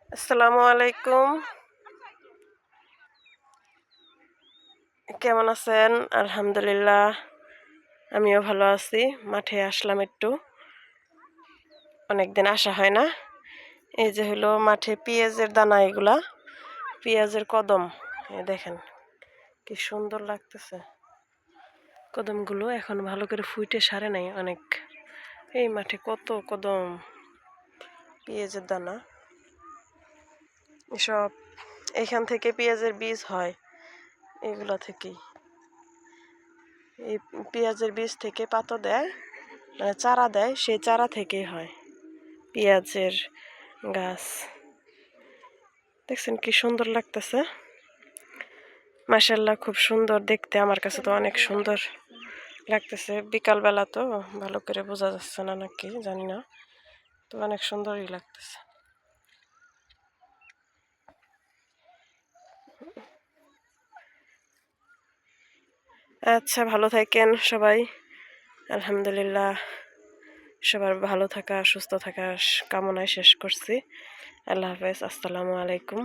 আসসালামু আলাইকুম। কেমন আছেন? আলহামদুলিল্লাহ আমিও ভালো আছি। মাঠে আসলাম একটু, অনেকদিন আসা হয় না। এই যে হলো মাঠে পেঁয়াজের দানা, এগুলা পেঁয়াজের কদম। এই দেখেন কি সুন্দর লাগতেছে। কদমগুলো এখন ভালো করে ফুটে সারে নাই অনেক। এই মাঠে কত কদম, পেঁয়াজের দানা। এসব এখান থেকে পেঁয়াজের বীজ হয়, এগুলা থেকেই। এই পেঁয়াজের বীজ থেকে পাতা দেয়, মানে চারা দেয়, সেই চারা থেকেই হয় পেঁয়াজের গাছ। দেখছেন কি সুন্দর লাগতেছে, মাশাআল্লাহ খুব সুন্দর দেখতে। আমার কাছে তো অনেক সুন্দর লাগতেছে। বিকালবেলা তো ভালো করে বোঝা যাচ্ছে না নাকি জানি না, তো অনেক সুন্দরই লাগতেছে। আচ্ছা, ভালো থাকেন সবাই। আলহামদুলিল্লাহ সবার ভালো থাকা সুস্থ থাকা কামনায় শেষ করছি। আল্লাহ হাফেজ, আসসালামু আলাইকুম।